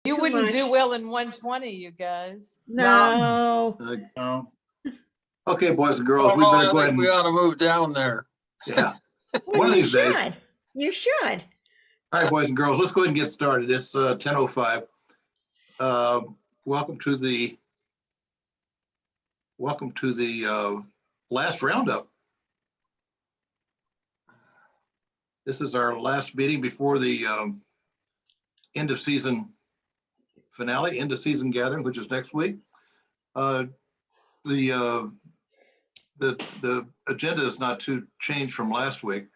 You Too wouldn't much. do well in 120, you guys. No. No. Okay, boys and girls, we Oh, better I go ahead think we and, ought to move down there. yeah. Well, One of you these days. should. You should. All right, boys and girls, let's go ahead and get started. It's 10:05. Welcome to the last roundup. This is our last meeting before the end of season finale, end of season gathering, which is next week. The agenda is not too changed from last week.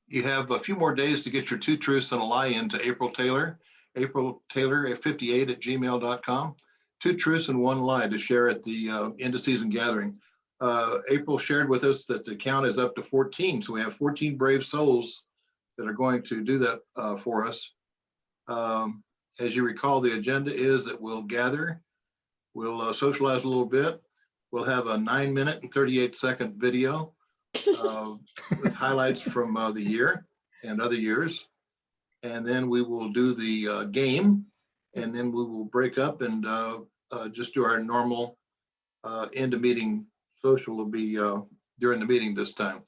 You have a few more days to get your 2 truths and a lie into April Taylor at 58@gmail.com. 2 truths and 1 lie to share at the end of season gathering. April shared with us that the count is up to 14. So we have 14 brave souls that are going to do that for us. As you recall, the agenda is that we'll gather, we'll socialize a little bit. We'll have a 9-minute and 38-second video with highlights from the year and other years. And then we will do the game, and then we will break up and just do our normal end of meeting social will be during the meeting this time.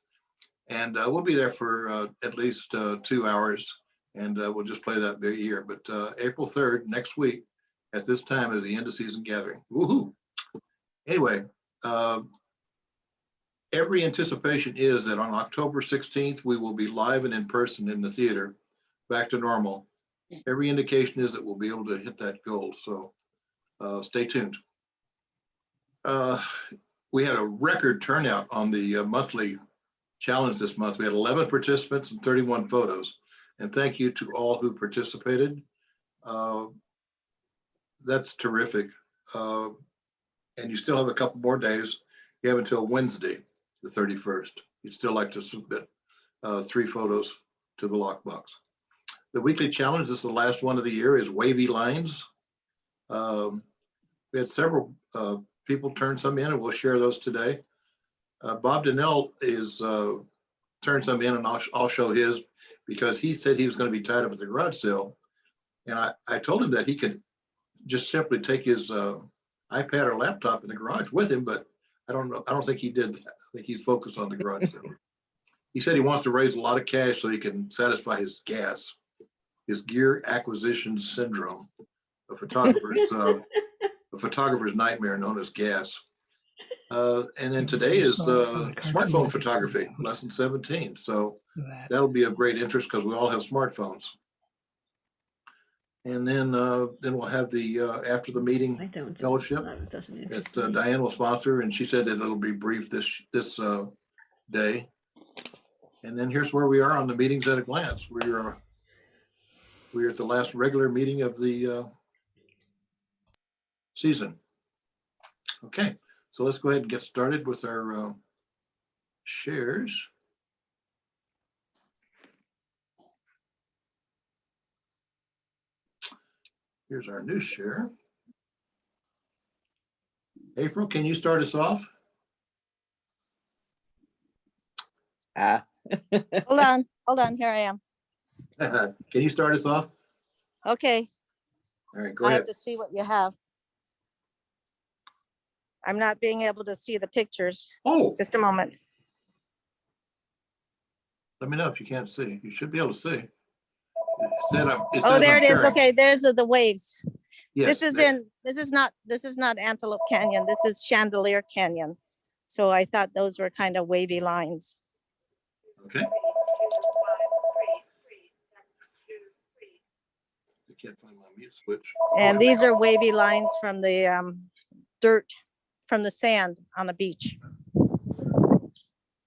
And we'll be there for at least 2 hours, and we'll just play that by ear. But April 3rd, next week, at this time is the end of season gathering. Woohoo! Anyway, every anticipation is that on October 16th, we will be live and in person in the theater, back to normal. Every indication is that we'll be able to hit that goal. So stay tuned. We had a record turnout on the monthly challenge this month. We had 11 participants and 31 photos. And thank you to all who participated. That's terrific. And you still have a couple more days. You have until Wednesday, the 31st. You'd still like to submit 3 photos to the lockbox. The weekly challenge, this is the last one of the year, is wavy lines. We had several people turn some in, and we'll share those today. Bob Donnell is turned some in, and I'll show his, because he said he was going to be tied up at the garage sale. And I told him that he could just simply take his iPad or laptop in the garage with him, but I don't know. I don't think he did that. I think he's focused on the garage sale. He said he wants to raise a lot of cash so he can satisfy his gear acquisition syndrome, a photographer's nightmare known as gas. And then today is smartphone photography, lesson 17. So that'll be of great interest because we all have smartphones. And then we'll have the after the meeting fellowship that Diane will sponsor, and she said that it'll be brief this day. And then here's where we are on the meetings at a glance. We're at the last regular meeting of the season. Okay, so let's go ahead and get started with our shares. Here's our new share. April, can you start us off? Hold on, here I am. Can you start us off? Okay, All right, go I ahead. have to see what you have. I'm not being able to see the pictures. Oh, Just a moment. let me know if you can't see. You should be able to see. Oh, there it is. Okay, there's the waves. Yes, This is not Antelope Canyon. This is Chandelier Canyon. So I thought those were kind of wavy lines. okay. I can't find my mute switch. And these are wavy lines from the dirt, from the sand on the beach.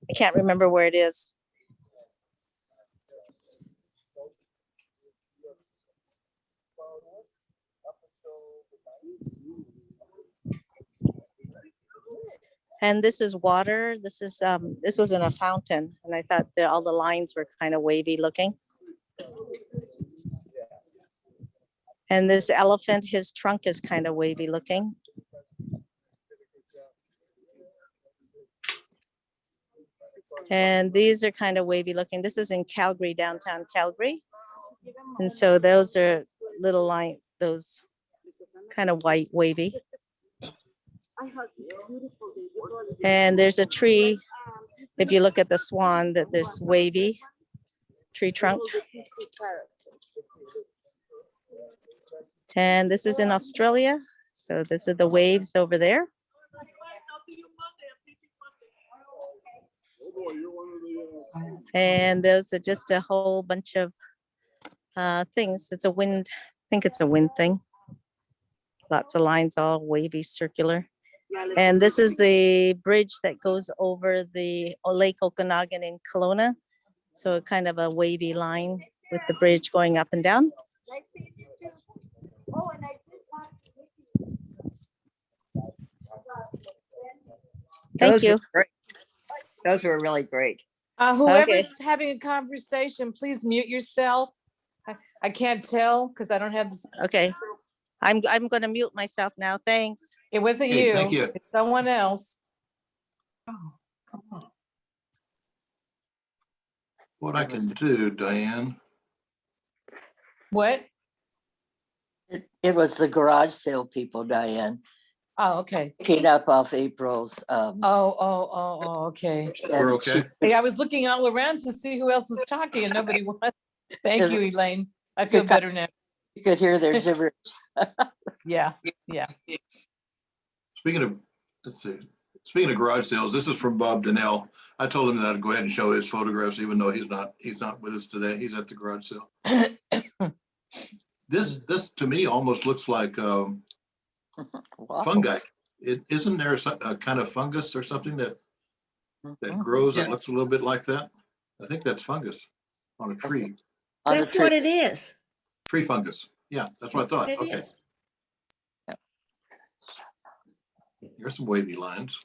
I can't remember where it is. And this is water. This was in a fountain, and I thought that all the lines were kind of wavy looking. And this elephant, his trunk is kind of wavy looking. And these are kind of wavy looking. This is in Calgary, downtown Calgary. And so those are little those kind of white wavy. And there's a tree. If you look at the swan, that there's wavy tree trunk. And this is in Australia. So this are the waves over there. And those are just a whole bunch of things. It's a wind, I think it's a wind thing. Lots of lines, all wavy, circular. And this is the bridge that goes over the Lake Okanagan in Kelowna. So kind of a wavy line with the bridge going up and down. Thank you. Those were really great. Whoever's having a conversation, please mute yourself. I can't tell because I don't have this. Okay. I'm going to mute myself now. Thanks. It wasn't Okay, you. thank you. It's someone else. What I can do, Diane, What? It was the garage sale people, Diane, Oh, okay. picking up off April's. Oh, okay. we're okay? Hey, I was looking all around to see who else was talking and nobody was. Thank you, Elaine. I feel better now. You could hear their gibberish. Yeah. Speaking of, let's see, speaking of garage sales, this is from Bob Donnell. I told him that I'd go ahead and show his photographs, even though he's not with us today. He's at the garage sale. This to me almost looks like fungi. Isn't there a kind of fungus or something that grows that looks a little bit like that? I think that's fungus on a tree. That's what it is. Tree fungus. Yeah, that's what I thought. It Okay. is. Here's some wavy lines.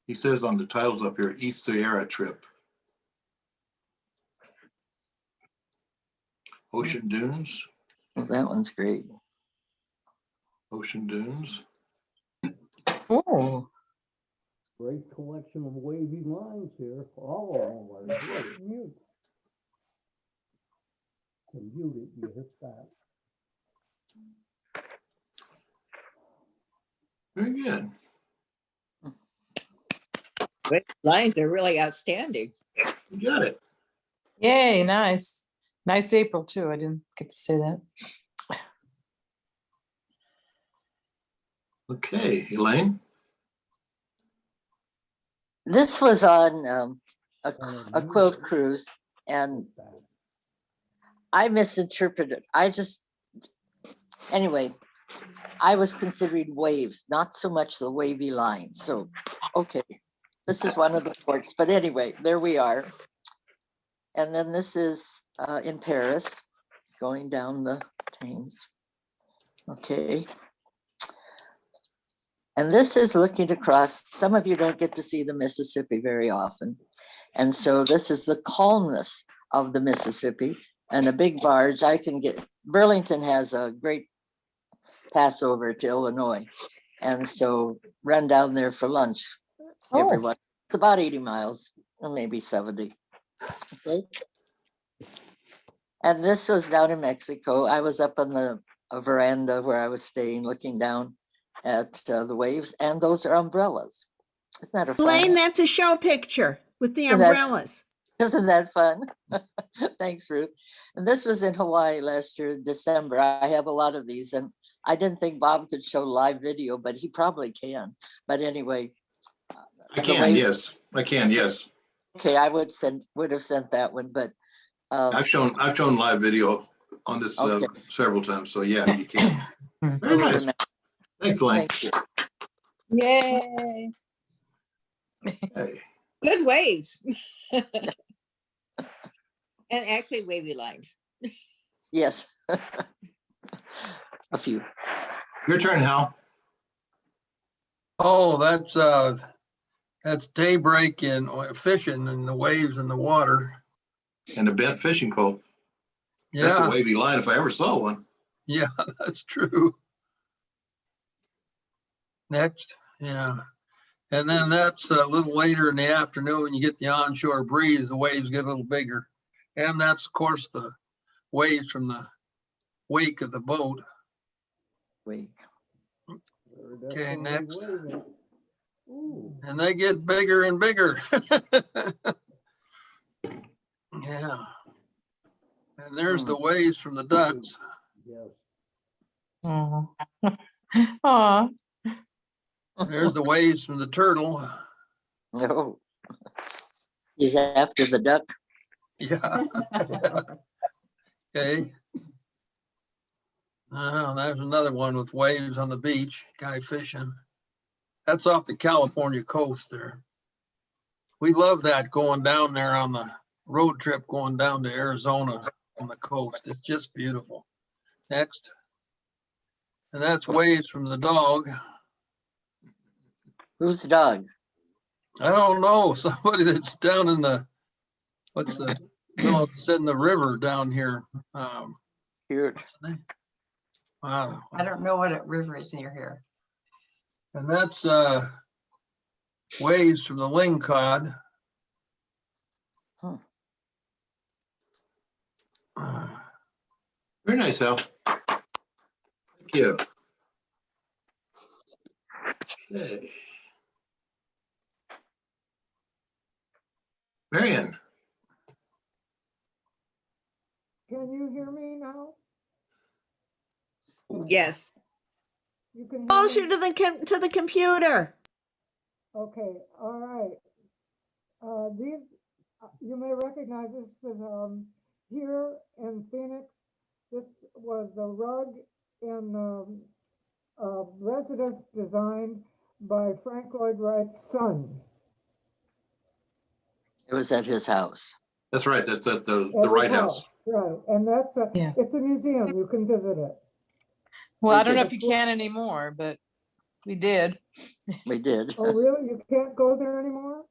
He says on the titles up here, East Sierra trip. Ocean dunes, Well, that one's great. ocean dunes. Oh, Great collection of wavy lines here. All of them are great. Mute. To mute it, you hit that. Very good. Lines are really outstanding. You got it. yay, nice. Nice April too. I didn't get to say that. Okay, Elaine. This was on a quilt cruise, and I misinterpreted. Anyway, I was considering waves, not so much the wavy lines. So, okay, this is one of the ports. But anyway, there we are. And then this is in Paris, going down the Thames. Okay. And this is looking across. Some of you don't get to see the Mississippi very often. And so this is the calmness of the Mississippi and a big barge. Burlington has a great passover to Illinois. And so run down there for lunch, everyone. It's about 80 miles, or maybe 70. Okay. And this was down in Mexico. I was up on the veranda where I was staying, looking down at the waves, and those are umbrellas. Isn't that a fun? Blaine, that's a show picture with the Isn't that- umbrellas. Isn't that fun? Thanks, Ruth. And this was in Hawaii last year, December. I have a lot of these, and I didn't think Bob could show live video, but he probably can. But anyway. I can, yes. I can, yes. Okay, I would have sent that one, but. I've shown live video on this Okay. several times, so yeah, you can. Very nice. Thanks, Elaine. Thank you. Yay. Hey, Good waves. And actually wavy lines. Yes. A few. your turn, Hal. Oh, that's daybreak and fishing and the waves and the water. And a bent fishing pole. That's a Yeah, wavy line if I ever saw one. yeah, that's true. Next, yeah. And then that's a little later in the afternoon, when you get the onshore breeze, the waves get a little bigger. And that's, of course, the waves from the wake of the boat. Wait. They're Okay, definitely next. waving. Ooh, And they get bigger and bigger. Yeah. And there's the waves from the ducks. yes. Oh. Aw. There's the waves from the turtle. No. He's after the duck. Yeah. Okay. There's another one with waves on the beach, guy fishing. That's off the California coast there. We love that going down there on the road trip going down to Arizona on the coast. It's just beautiful. Next. And that's waves from the dog. Who's the dog? I don't know, somebody that's down in the, what's the, no, it's in the river down here. Cute. What's the name? I I don't know what river is near here. And that's waves from the lingcod. Huh. Very nice, Al. Thank you. Okay. Marion, Can you hear me now? Yes. You can hear Closer me? to the computer. Okay, all right. These, you may recognize this is here in Phoenix. This was a rug in a residence designed by Frank Lloyd Wright's son. It was at his house. that's right. That's at At the his Wright House. Right, and that's Yeah. it's a museum. You can visit it. Well, We I don't know did. if you can anymore, but we did. We did. Oh, really? You can't go there anymore?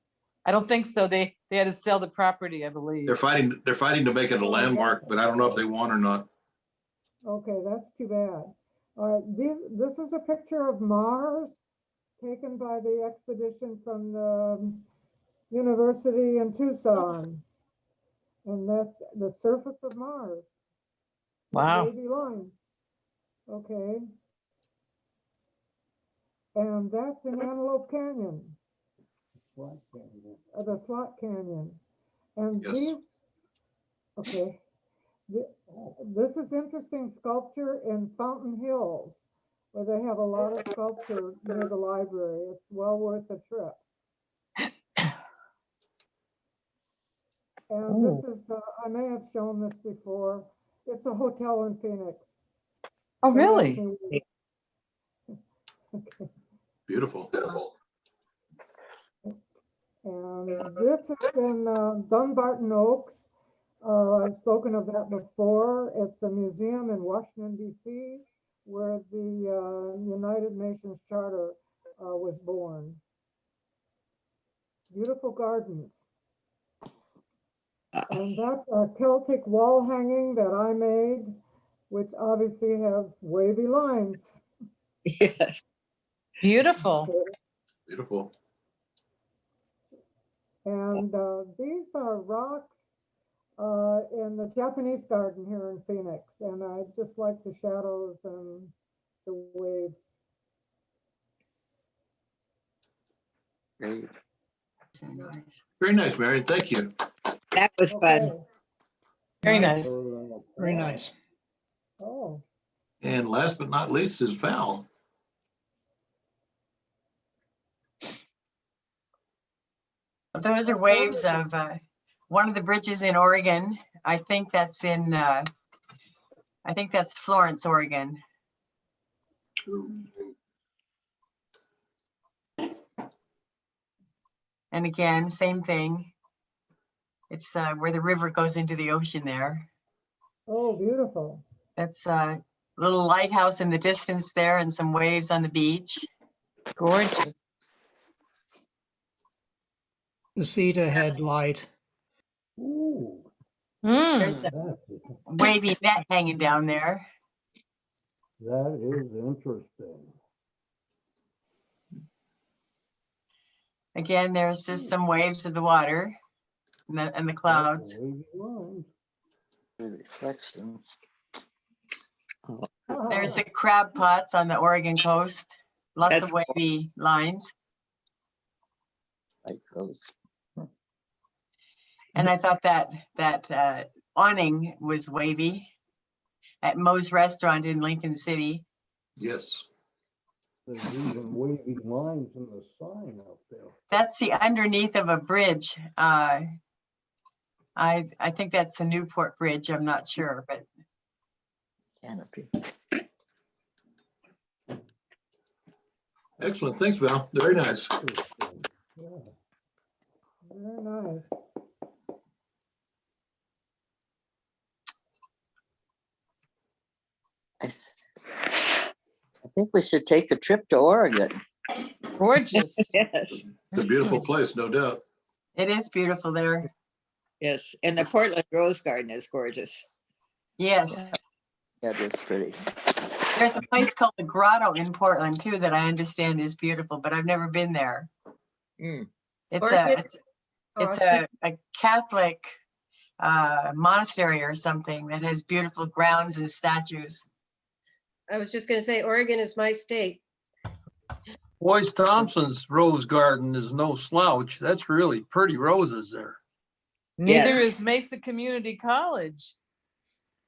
I don't think so. They had to sell the property, I believe. They're fighting to make it a landmark, but I don't know if they won or not. Okay, that's too bad. All right, this is a picture of Mars taken by the expedition from the university in Tucson. And that's the surface of Mars. Wow. Wavy line. Okay. And that's in Antelope Canyon, the Slot Canyon. And Yes. these, okay. This is interesting sculpture in Fountain Hills, where they have a lot of sculpture near the library. It's well worth the trip. And this is, I may have shown this before. It's a hotel in Phoenix. Oh, Don't ask really? me where. Okay. Beautiful. And this is in Dunbarton Oaks. I've spoken of that before. It's a museum in Washington, D.C., where the United Nations Charter was born. Beautiful gardens. And that's a Celtic wall hanging that I made, which obviously has wavy lines. Yes. Beautiful. Beautiful. And these are rocks in the Japanese garden here in Phoenix. And I just like the shadows and the waves. Great. Very nice, Marion. Thank you. That was fun. Okay. Very nice. Very nice. Oh, And last but not least is Val. Those are waves of one of the bridges in Oregon. I think that's Florence, Oregon. And again, same thing. It's where the river goes into the ocean there. oh, beautiful. That's a little lighthouse in the distance there and some waves on the beach. Gorgeous. The Cedar Head light. Ooh, There's a that wavy net hanging down there. is interesting. Again, there's just some waves of the water and the clouds. Wavy lines. The reflections. There's the crab pots on the Oregon coast. Lots That's of cool. wavy lines. Like those. And I thought that awning was wavy at Moe's Restaurant in Lincoln City. Yes. There's even wavy lines in the sign out there. That's the underneath of a bridge. I think that's the Newport Bridge. I'm not sure, but Canopy. Excellent. Thanks, Val. Very nice. Yeah. Very nice. I think we should take a trip to Oregon. Gorgeous. Yes, It's a beautiful place, no doubt. it is beautiful there. yes. And the Portland Rose Garden is gorgeous. Yes. Yeah, that's pretty. There's a place called the Grotto in Portland too that I understand is beautiful, but I've never been there. Mm. It's Oregon? a Catholic monastery or something that has beautiful grounds and statues. I was just gonna say, Oregon is my state. Boyce Thompson's rose garden is no slouch. That's really pretty roses there. Neither is Mesa Community College.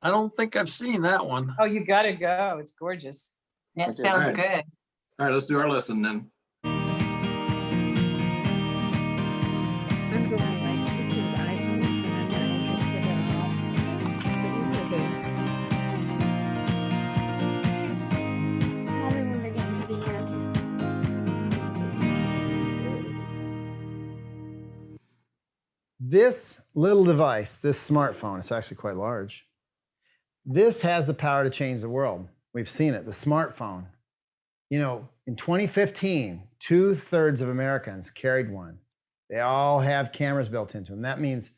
I don't think I've seen that one. Oh, you gotta go. It's gorgeous. That Okay. sounds Alright. good. All right, let's do our lesson then. I'm going like, this one's iPhones and I'm not interested at all. But you could be. Probably when we get into the year. This little device, this smartphone, it's actually quite large. This has the power to change the world. We've seen it, the smartphone. You know, in 2015, 2/3 of Americans carried one. They all have cameras built into them. That means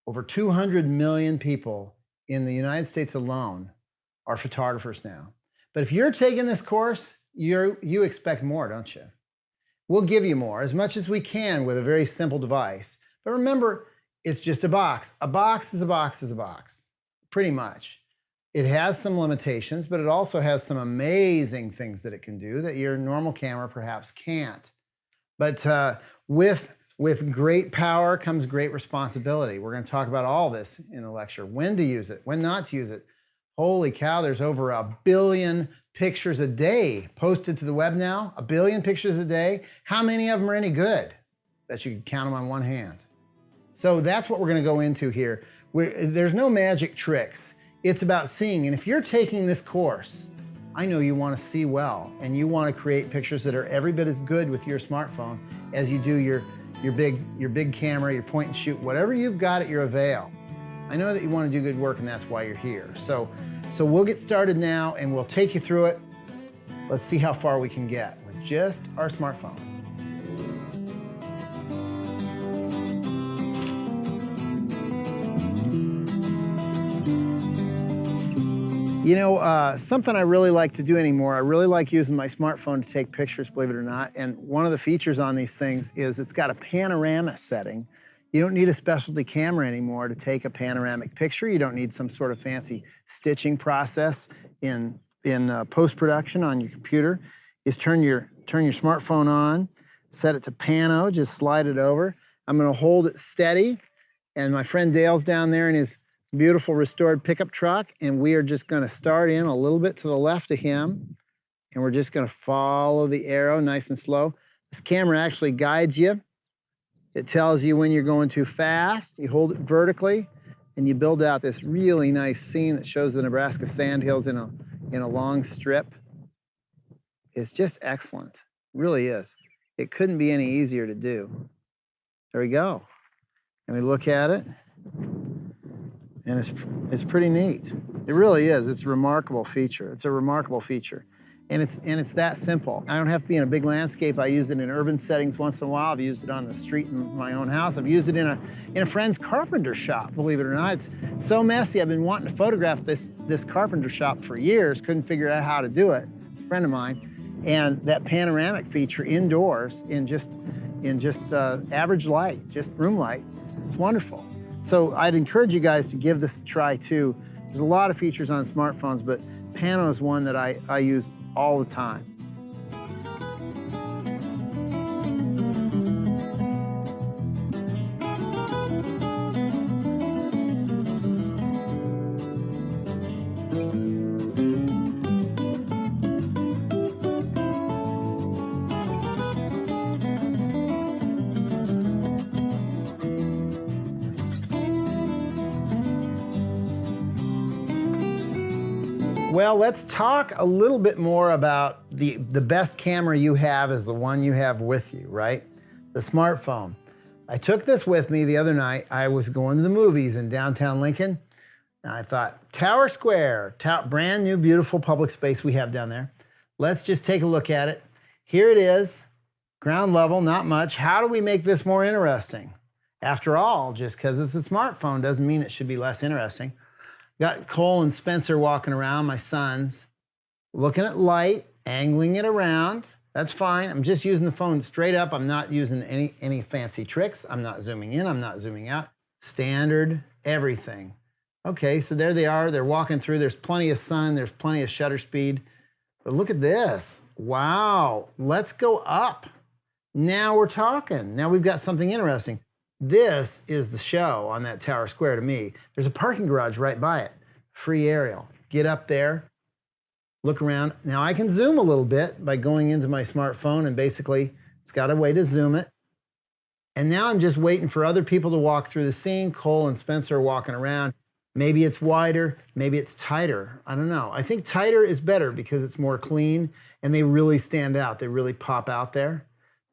over 200 million people in the United States alone are photographers now. But if you're taking this course, you expect more, don't you? We'll give you more, as much as we can with a very simple device. But remember, it's just a box. A box is a box is a box, pretty much. It has some limitations, but it also has some amazing things that it can do that your normal camera perhaps can't. But with great power comes great responsibility. We're going to talk about all this in the lecture. When to use it, when not to use it. Holy cow, there's over 1 billion pictures a day posted to the web now. 1 billion pictures a day. How many of them are any good? Bet you can count them on one hand. So that's what we're going to go into here. There's no magic tricks. It's about seeing. And if you're taking this course, I know you want to see well, and you want to create pictures that are every bit as good with your smartphone as you do your big camera, your point and shoot, whatever you've got at your avail. I know that you want to do good work, and that's why you're here. So we'll get started now, and we'll take you through it. Let's see how far we can get with just our smartphone. You know, something I really like to do anymore, I really like using my smartphone to take pictures, believe it or not. And one of the features on these things is it's got a panorama setting. You don't need a specialty camera anymore to take a panoramic picture. You don't need some sort of fancy stitching process in post-production on your computer. Is turn your smartphone on, set it to pano, just slide it over. I'm gonna hold it steady, and my friend Dale's down there in his beautiful restored pickup truck, and we are just going to start in a little bit to the left of him, and we're just going to follow the arrow nice and slow. This camera actually guides you. It tells you when you're going too fast. You hold it vertically, and you build out this really nice scene that shows the Nebraska sandhills in a long strip. It's just excellent. It really is. It couldn't be any easier to do. There we go. And we look at it. And it's pretty neat. It really is. It's a remarkable feature. It's a remarkable feature. And it's that simple. I don't have to be in a big landscape. I use it in urban settings once in a while. I've used it on the street in my own house. I've used it in a friend's carpenter shop, believe it or not. It's so messy. I've been wanting to photograph this carpenter shop for years. Couldn't figure out how to do it. A friend of mine. And that panoramic feature indoors in just in just average light, just room light. It's wonderful. So I'd encourage you guys to give this a try too. There's a lot of features on smartphones, but Pano is one that I use all the time. Well, let's talk a little bit more about the best camera you have is the one you have with you, right? The smartphone. I took this with me the other night. I was going to the movies in downtown Lincoln, and I thought, Tower Square, brand new, beautiful public space we have down there. Let's just take a look at it. Here it is, ground level, not much. How do we make this more interesting? After all, just because it's a smartphone doesn't mean it should be less interesting. Got Cole and Spencer walking around, my sons, looking at light, angling it around. That's fine. I'm just using the phone straight up. I'm not using any fancy tricks. I'm not zooming in. I'm not zooming out. Standard, everything. Okay, so there they are. They're walking through. There's plenty of sun. There's plenty of shutter speed. But look at this. Wow. Let's go up. Now we're talking. Now we've got something interesting. This is the show on that Tower Square to me. There's a parking garage right by it. Free aerial. Get up there, look around. Now I can zoom a little bit by going into my smartphone, and basically it's got a way to zoom it. And now I'm just waiting for other people to walk through the scene. Cole and Spencer are walking around. Maybe it's wider, maybe it's tighter. I don't know. I think tighter is better because it's more clean and they really stand out. They really pop out there.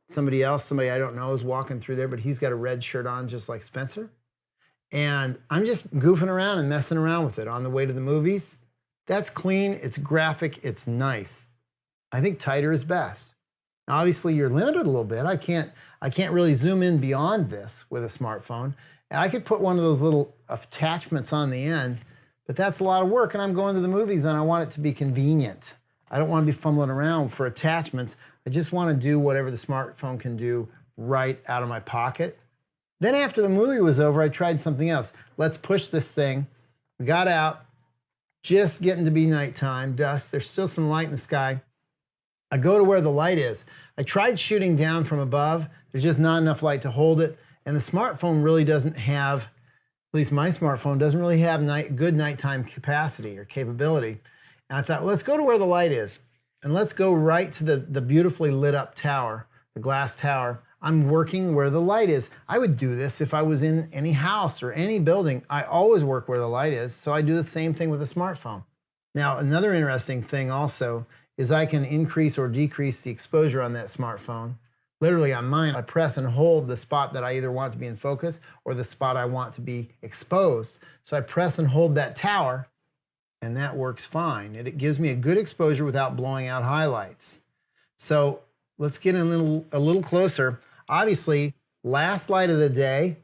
Somebody I don't know is walking through there, but he's got a red shirt on just like Spencer. And I'm just goofing around and messing around with it on the way to the movies. That's clean, it's graphic, it's nice. I think tighter is best. Now, obviously you're limited a little bit. I can't really zoom in beyond this with a smartphone. And I could put one of those little attachments on the end, but that's a lot of work, and I'm going to the movies and I want it to be convenient. I don't want to be fumbling around for attachments. I just want to do whatever the smartphone can do right out of my pocket. Then after the movie was over, I tried something else. Let's push this thing. We got out, just getting to be nighttime, dusk. There's still some light in the sky. I go to where the light is. I tried shooting down from above. There's just not enough light to hold it. And the smartphone really doesn't have, at least my smartphone doesn't really have good nighttime capacity or capability. And I thought, let's go to where the light is. And let's go right to the beautifully lit up tower, the glass tower. I'm working where the light is. I would do this if I was in any house or any building. I always work where the light is, so I do the same thing with a smartphone. Now, another interesting thing also is I can increase or decrease the exposure on that smartphone. Literally on mine, I press and hold the spot that I either want to be in focus or the spot I want to be exposed. So I press and hold that tower, and that works fine. It gives me a good exposure without blowing out highlights. So let's get a little closer. Obviously, last light of the day.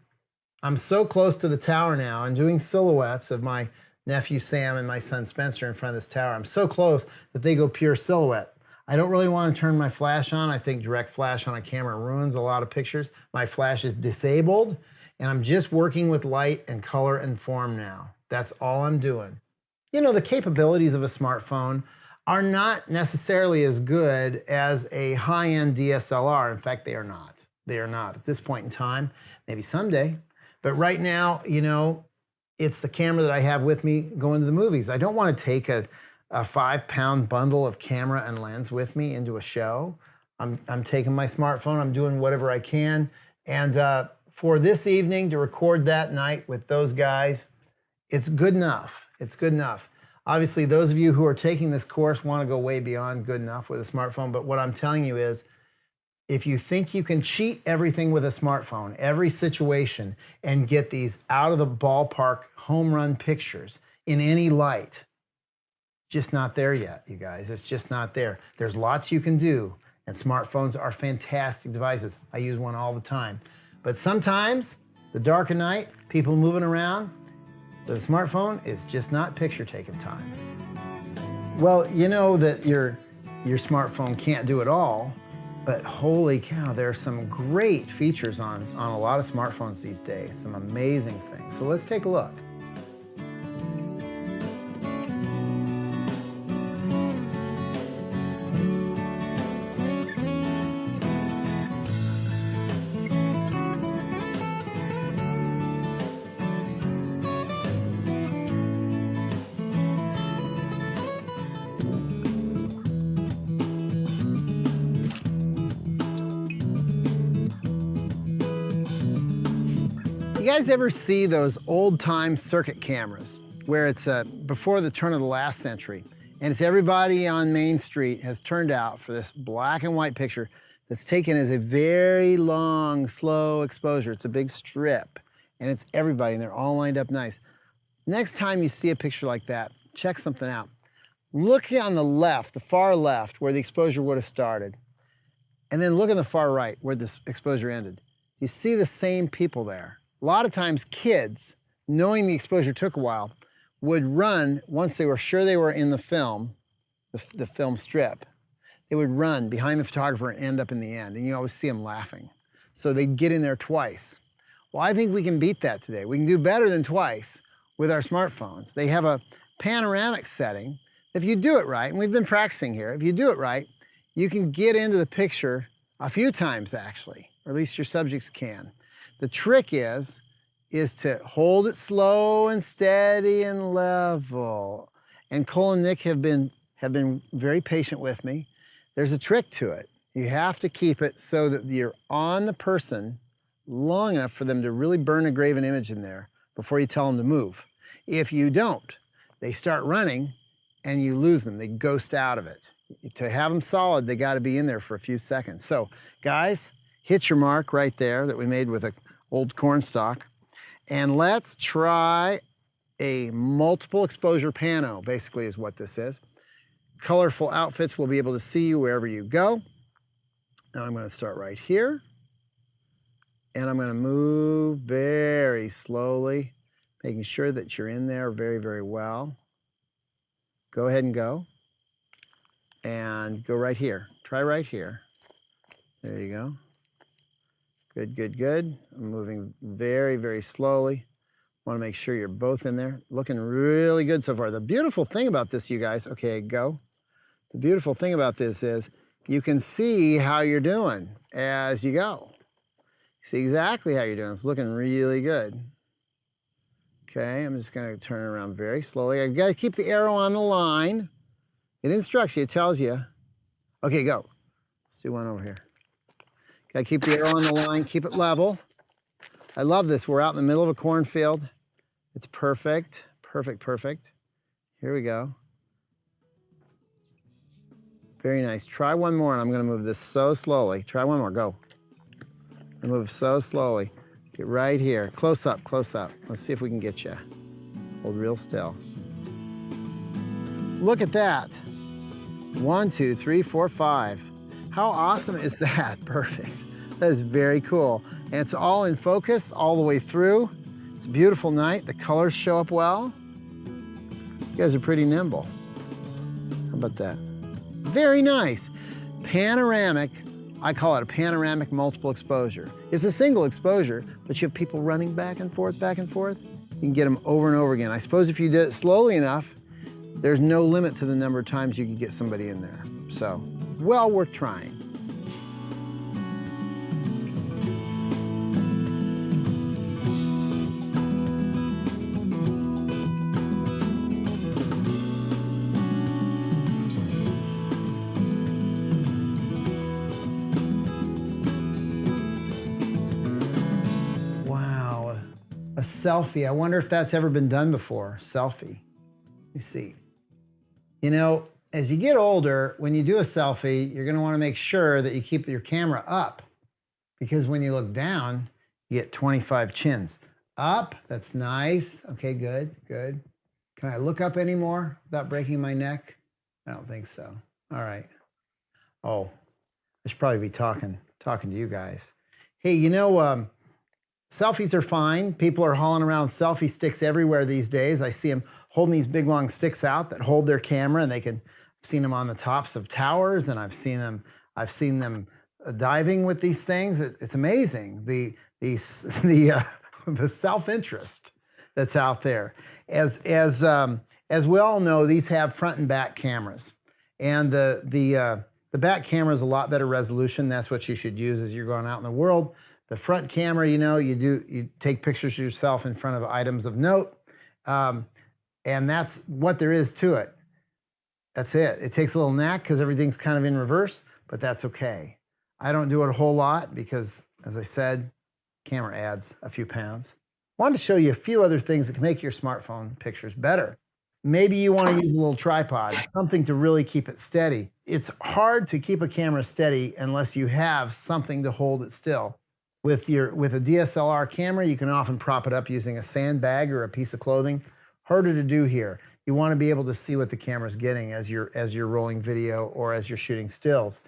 I'm so close to the tower now and doing silhouettes of my nephew Sam and my son Spencer in front of this tower. I'm so close that they go pure silhouette. I don't really want to turn my flash on. I think direct flash on a camera ruins a lot of pictures. My flash is disabled, and I'm just working with light and color and form now. That's all I'm doing. You know, the capabilities of a smartphone are not necessarily as good as a high-end DSLR. In fact, they are not. They are not at this point in time. Maybe someday. But right now, you know, it's the camera that I have with me going to the movies. I don't want to take a 5-pound bundle of camera and lens with me into a show. I'm taking my smartphone. I'm doing whatever I can. And for this evening to record that night with those guys, it's good enough. It's good enough. Obviously, those of you who are taking this course want to go way beyond good enough with a smartphone. But what I'm telling you is, if you think you can cheat everything with a smartphone, every situation, and get these out of the ballpark home run pictures in any light, just not there yet, you guys. It's just not there. There's lots you can do, and smartphones are fantastic devices. I use one all the time. But sometimes, the dark of night, people moving around, the smartphone is just not picture taking time. Well, you know that your smartphone can't do it all. But holy cow, there are some great features on a lot of smartphones these days, some amazing things. So let's take a look. You guys ever see those old time circuit cameras where it's before the turn of the last century and it's everybody on Main Street has turned out for this black and white picture that's taken as a very long, slow exposure. It's a big strip and it's everybody and they're all lined up nice. Next time you see a picture like that, check something out. Look on the left, the far left, where the exposure would have started. And then look on the far right where this exposure ended. You see the same people there. A lot of times kids, knowing the exposure took a while, would run once they were sure they were in the film, the film strip. They would run behind the photographer and end up in the end. And you always see them laughing. So they'd get in there twice. Well, I think we can beat that today. We can do better than twice with our smartphones. They have a panoramic setting. If you do it right, and we've been practicing here, if you do it right, you can get into the picture a few times actually, or at least your subjects can. The trick is to hold it slow and steady and level. And Cole and Nick have been very patient with me. There's a trick to it. You have to keep it so that you're on the person long enough for them to really burn a graven image in there before you tell them to move. If you don't, they start running and you lose them. They ghost out of it. To have them solid, they got to be in there for a few seconds. So guys, hit your mark right there that we made with a old corn stalk. And let's try a multiple exposure pano, basically is what this is. Colorful outfits will be able to see you wherever you go. And I'm going to start right here. And I'm going to move very slowly, making sure that you're in there very, very well. Go ahead and go. And go right here. Try right here. There you go. Good, good, good. I'm moving very, very slowly. Want to make sure you're both in there. Looking really good so far. The beautiful thing about this, you guys, okay, go. The beautiful thing about this is you can see how you're doing as you go. See exactly how you're doing. It's looking really good. Okay, I'm just going to turn it around very slowly. I've got to keep the arrow on the line. It instructs you, it tells you. Okay, go. Let's do one over here. Got to keep the arrow on the line, keep it level. I love this. We're out in the middle of a cornfield. It's perfect, perfect, perfect. Here we go. Very nice. Try one more, and I'm going to move this so slowly. Try one more, go. And move so slowly. Get right here. Close up, close up. Let's see if we can get you. Hold real still. Look at that. 1, 2, 3, 4, 5. How awesome is that? Perfect. That is very cool. And it's all in focus all the way through. It's a beautiful night. The colors show up well. You guys are pretty nimble. How about that? Very nice. Panoramic, I call it a panoramic multiple exposure. It's a single exposure, but you have people running back and forth, back and forth. You can get them over and over again. I suppose if you did it slowly enough, there's no limit to the number of times you can get somebody in there. So, well worth trying. Wow, a selfie. I wonder if that's ever been done before. Selfie. Let me see. You know, as you get older, when you do a selfie, you're going to want to make sure that you keep your camera up, because when you look down, you get 25 chins. Up, that's nice. Okay, good, good. Can I look up anymore without breaking my neck? I don't think so. All right. Oh, I should probably be talking to you guys. Hey, you know, selfies are fine. People are hauling around selfie sticks everywhere these days. I see them holding these big long sticks out that hold their camera, and I've seen them on the tops of towers, and I've seen them diving with these things. It's amazing the self-interest that's out there. As we all know, these have front and back cameras, and the back camera is a lot better resolution. That's what you should use as you're going out in the world. The front camera, you take pictures of yourself in front of items of note, and that's what there is to it. That's it. It takes a little knack because everything's kind of in reverse, but that's okay. I don't do it a whole lot because, as I said, camera adds a few pounds. I wanted to show you a few other things that can make your smartphone pictures better. Maybe you want to use a little tripod, something to really keep it steady. It's hard to keep a camera steady unless you have something to hold it still. With a DSLR camera, you can often prop it up using a sandbag or a piece of clothing. Harder to do here. You want to be able to see what the camera's getting as you're rolling video or as you're shooting stills.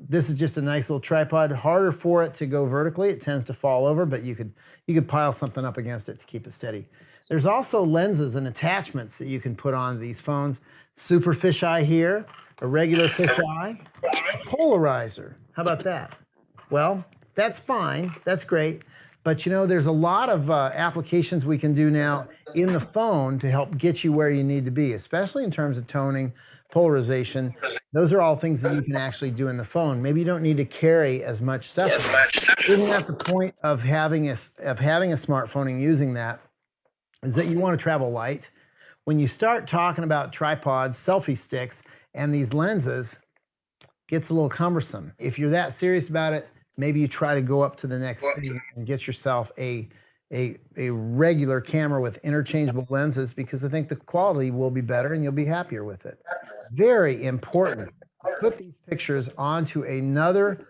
This is just a nice little tripod. Harder for it to go vertically. It tends to fall over, but you could pile something up against it to keep it steady. There's also lenses and attachments that you can put on these phones. Super fisheye here, a regular fisheye, polarizer. How about that? Well, that's fine. That's great. But there's a lot of applications we can do now in the phone to help get you where you need to be, especially in terms of toning, polarization. Those are all things that you can actually do in the phone. Maybe you don't need to carry as much stuff. Isn't that the point of having a smartphone and using that, is that you want to travel light? When you start talking about tripods, selfie sticks, and these lenses, it gets a little cumbersome. If you're that serious about it, maybe you try to go up to the next thing and get yourself a regular camera with interchangeable lenses, because I think the quality will be better and you'll be happier with it. Very important. Put these pictures onto another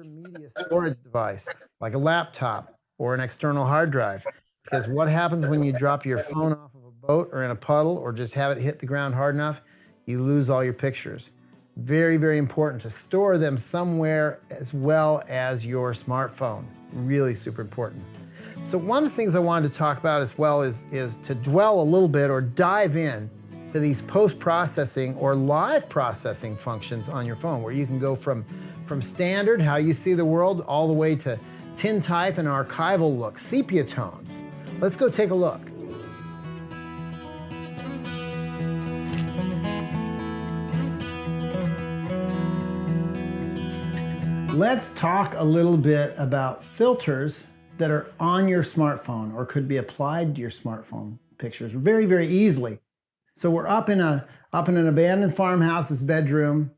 media storage device, like a laptop or an external hard drive. Because what happens when you drop your phone off of a boat or in a puddle or just have it hit the ground hard enough, you lose all your pictures. Very, very important to store them somewhere as well as your smartphone. Really super important. So one of the things I wanted to talk about as well is to dwell a little bit or dive in to these post-processing or live processing functions on your phone, where you can go from standard, how you see the world, all the way to tintype and archival look, sepia tones. Let's go take a look. Let's talk a little bit about filters that are on your smartphone or could be applied to your smartphone pictures very, very easily. So we're up in an abandoned farmhouse's bedroom.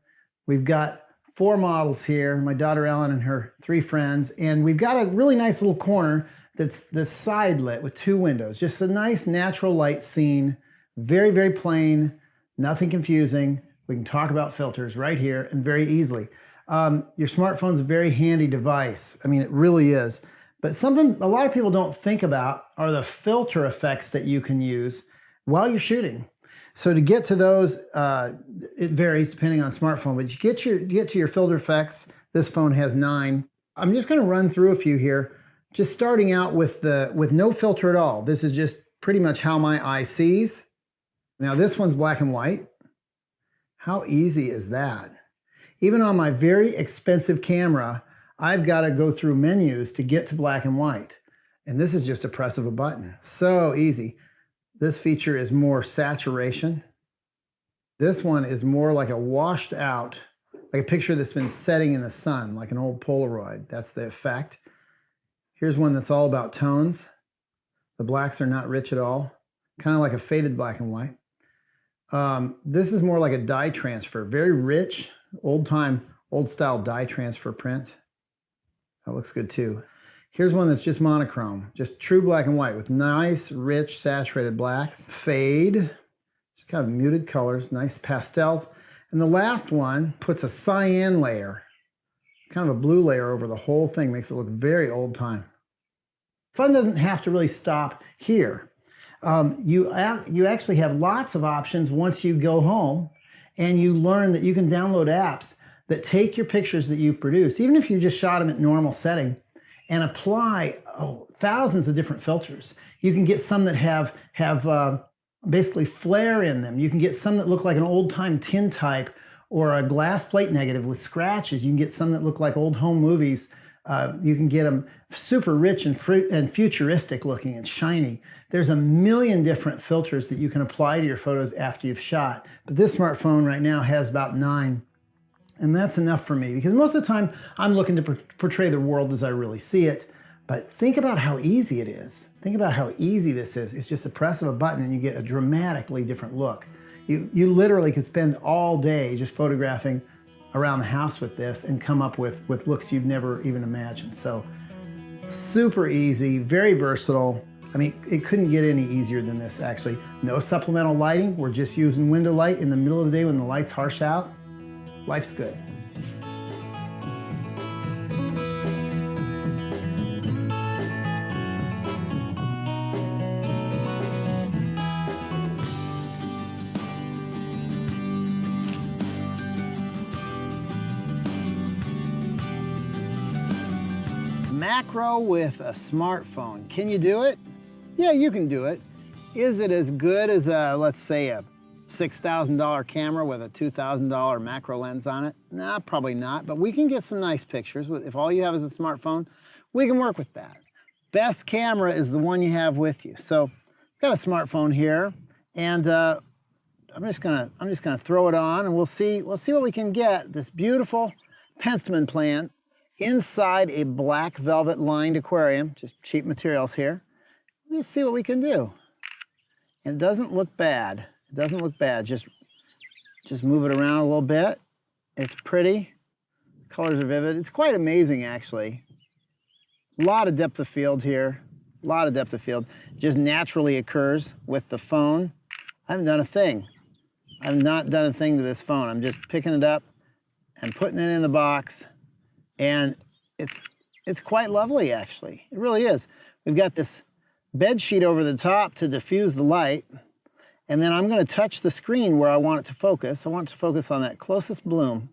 We've got 4 models here, my daughter Ellen and her 3 friends, and we've got a really nice little corner that's side lit with 2 windows. Just a nice natural light scene, very, very plain, nothing confusing. We can talk about filters right here and very easily. Your smartphone's a very handy device. I mean, it really is. But something a lot of people don't think about are the filter effects that you can use while you're shooting. So to get to those, it varies depending on smartphone, but you get to your filter effects. This phone has 9. I'm just going to run through a few here, just starting out with no filter at all. This is just pretty much how my eye sees. Now this one's black and white. How easy is that? Even on my very expensive camera, I've got to go through menus to get to black and white. And this is just a press of a button. So easy. This feature is more saturation. This one is more like a washed out, like a picture that's been setting in the sun, like an old Polaroid. That's the effect. Here's one that's all about tones. The blacks are not rich at all. Kind of like a faded black and white. This is more like a dye transfer, very rich, old style dye transfer print. That looks good too. Here's one that's just monochrome, just true black and white with nice, rich, saturated blacks. Fade, just kind of muted colors, nice pastels. And the last one puts a cyan layer, kind of a blue layer over the whole thing, makes it look very old time. Fun doesn't have to really stop here. You actually have lots of options once you go home and you learn that you can download apps that take your pictures that you've produced, even if you just shot them at normal setting, and apply thousands of different filters. You can get some that have basically flare in them. You can get some that look like an old-time tintype or a glass plate negative with scratches. You can get some that look like old home movies. You can get them super rich and futuristic looking and shiny. There's a million different filters that you can apply to your photos after you've shot. But this smartphone right now has about 9. And that's enough for me, because most of the time I'm looking to portray the world as I really see it. But think about how easy it is. Think about how easy this is. It's just a press of a button and you get a dramatically different look. You literally could spend all day just photographing around the house with this and come up with looks you've never even imagined. So super easy, very versatile. I mean, it couldn't get any easier than this, actually. No supplemental lighting. We're just using window light in the middle of the day when the light's harsh out. Life's good. Macro with a smartphone. Can you do it? Yeah, you can do it. Is it as good as let's say a $6,000 camera with a $2,000 macro lens on it? Nah, probably not, but we can get some nice pictures. If all you have is a smartphone, we can work with that. Best camera is the one you have with you. So I've got a smartphone here, and I'm just gonna throw it on, and we'll see what we can get. This beautiful penstemon plant inside a black velvet lined aquarium, just cheap materials here. Let's see what we can do. And it doesn't look bad. It doesn't look bad. Just move it around a little bit. It's pretty. Colors are vivid. It's quite amazing, actually. A lot of depth of field here. A lot of depth of field. It just naturally occurs with the phone. I haven't done a thing. I've not done a thing to this phone. I'm just picking it up and putting it in the box. And it's quite lovely, actually. It really is. We've got this bed sheet over the top to diffuse the light. And then I'm going to touch the screen where I want it to focus. I want it to focus on that closest bloom.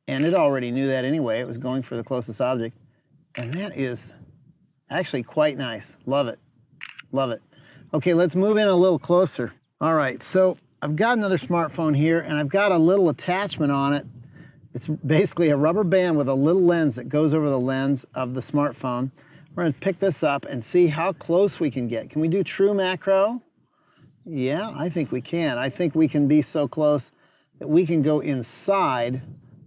And it already knew that anyway. It was going for the closest object. And that is actually quite nice. Love it. Love it. Okay, let's move in a little closer. All right, so I've got another smartphone here, and I've got a little attachment on it. It's basically a rubber band with a little lens that goes over the lens of the smartphone. We're going to pick this up and see how close we can get. Can we do true macro? Yeah, I think we can. I think we can be so close that we can go inside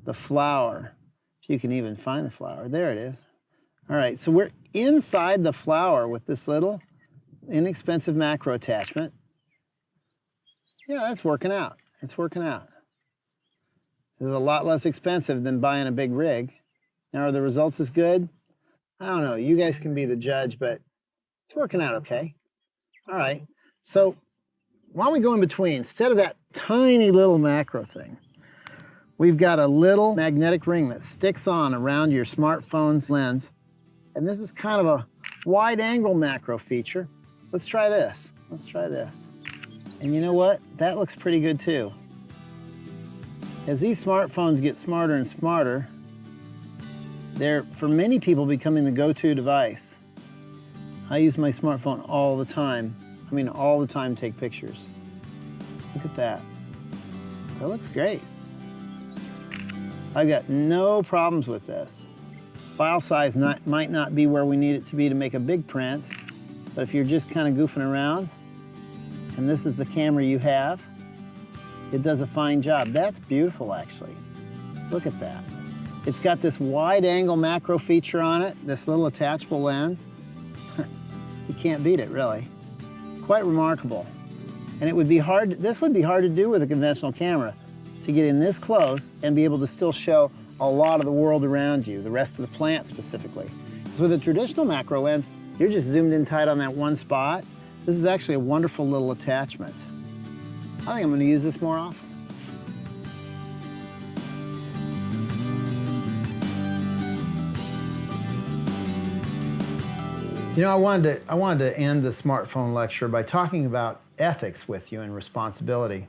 the flower. If you can even find the flower. There it is. All right, so we're inside the flower with this little inexpensive macro attachment. Yeah, that's working out. It's working out. This is a lot less expensive than buying a big rig. Now, are the results as good? I don't know. You guys can be the judge, but it's working out okay. All right. So why don't we go in between? Instead of that tiny little macro thing, we've got a little magnetic ring that sticks on around your smartphone's lens. And this is kind of a wide angle macro feature. Let's try this. Let's try this. And you know what? That looks pretty good too. As these smartphones get smarter and smarter, they're, for many people, becoming the go-to device. I use my smartphone all the time. I mean, all the time to take pictures. Look at that. That looks great. I've got no problems with this. File size might not be where we need it to be to make a big print, but if you're just kind of goofing around, and this is the camera you have, it does a fine job. That's beautiful, actually. Look at that. It's got this wide angle macro feature on it, this little attachable lens. You can't beat it, really. Quite remarkable. And it would be hard, this would be hard to do with a conventional camera, to get in this close and be able to still show a lot of the world around you, the rest of the plant specifically. So with a traditional macro lens, you're just zoomed in tight on that one spot. This is actually a wonderful little attachment. I think I'm going to use this more often. You know, I wanted to end the smartphone lecture by talking about ethics with you and responsibility.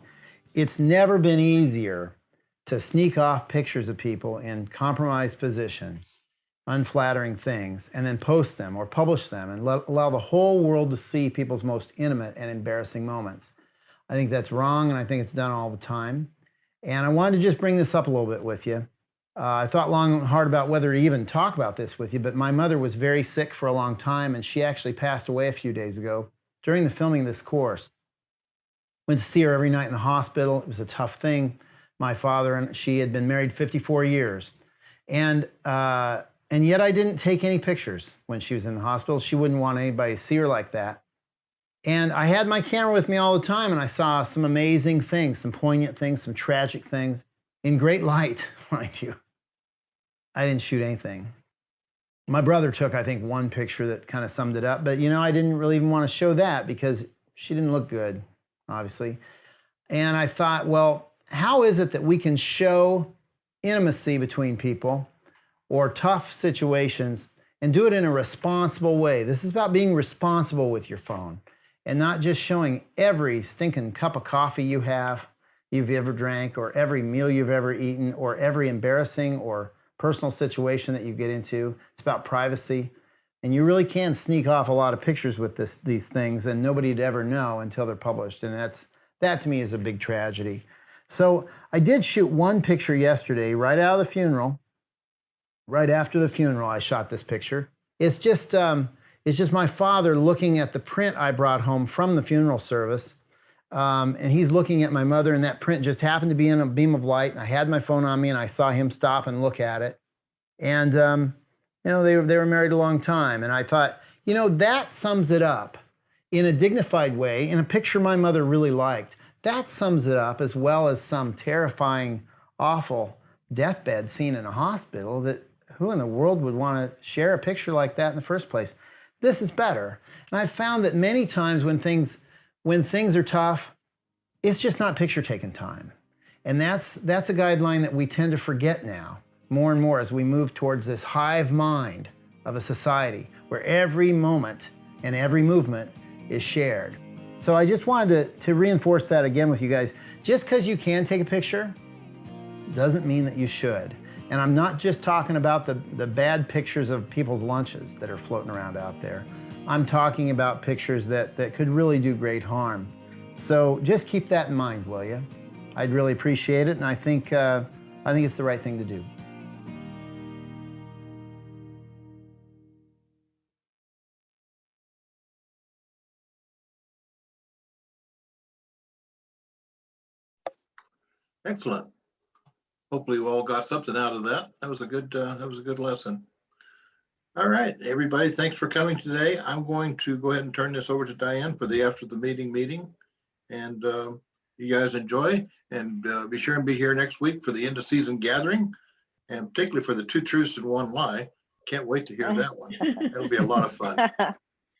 It's never been easier to sneak off pictures of people in compromised positions, unflattering things, and then post them or publish them and allow the whole world to see people's most intimate and embarrassing moments. I think that's wrong, and I think it's done all the time. And I wanted to just bring this up a little bit with you. I thought long and hard about whether to even talk about this with you, but my mother was very sick for a long time, and she actually passed away a few days ago during the filming of this course. Went to see her every night in the hospital. It was a tough thing. My father and she had been married 54 years. And yet I didn't take any pictures when she was in the hospital. She wouldn't want anybody to see her like that. And I had my camera with me all the time, and I saw some amazing things, some poignant things, some tragic things in great light, mind you. I didn't shoot anything. My brother took, I think, one picture that kind of summed it up, but you know, I didn't really even want to show that because she didn't look good, obviously. And I thought, well, how is it that we can show intimacy between people or tough situations and do it in a responsible way? This is about being responsible with your phone and not just showing every stinking cup of coffee you've ever drank, or every meal you've ever eaten, or every embarrassing or personal situation that you get into. It's about privacy. And you really can sneak off a lot of pictures with these things, and nobody'd ever know until they're published. And that to me is a big tragedy. So I did shoot one picture yesterday right out of the funeral. Right after the funeral, I shot this picture. It's just my father looking at the print I brought home from the funeral service. And he's looking at my mother, and that print just happened to be in a beam of light. And I had my phone on me, and I saw him stop and look at it. And you know, they were married a long time. And I thought, you know, that sums it up in a dignified way, in a picture my mother really liked. That sums it up, as well as some terrifying, awful deathbed scene in a hospital. That who in the world would want to share a picture like that in the first place? This is better. And I've found that many times when things are tough, it's just not picture taking time. And that's a guideline that we tend to forget now, more and more, as we move towards this hive mind of a society where every moment and every movement is shared. So I just wanted to reinforce that again with you guys. Just because you can take a picture doesn't mean that you should. And I'm not just talking about the bad pictures of people's lunches that are floating around out there. I'm talking about pictures that could really do great harm. So just keep that in mind, will you? I'd really appreciate it, and I think it's the right thing to do. Excellent. Hopefully we all got something out of that. That was a good lesson. All right, everybody, thanks for coming today. I'm going to go ahead and turn this over to Diane for the after the meeting. And you guys enjoy, and be sure and be here next week for the end of season gathering, and particularly for the 2 truths and 1 lie. Can't wait to hear that one. It'll be a lot of fun. All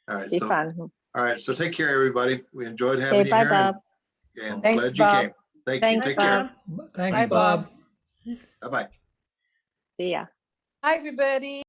right, Be fun. all right, so take care, everybody. We enjoyed having you bye, here, Bob. and Thanks, glad you Bob. came. Thank you. Thanks, Take Bob. care. Thanks, Bye, Bob. Bye-bye. See ya. Hi, everybody.